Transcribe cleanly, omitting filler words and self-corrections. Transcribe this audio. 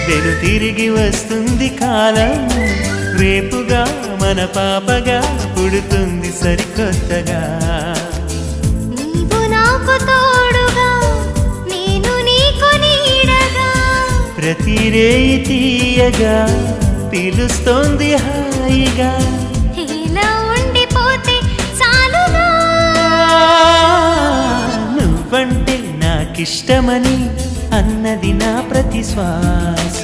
వెను తిరిగి వస్తుంది కాలం, రేపుగా మన పాపగా పుడుతుంది సరికొత్తగా. నీవు నాకు తోడుగా, నేను నీకు నీడగా, ప్రతి రేయి తీయగా పిలుస్తోంది హాయిగా. ఇలా ఉండిపోతే చాలుగా. నువ్వంటే నాకిష్టమని అన్నది నా ప్రతి శ్వాస.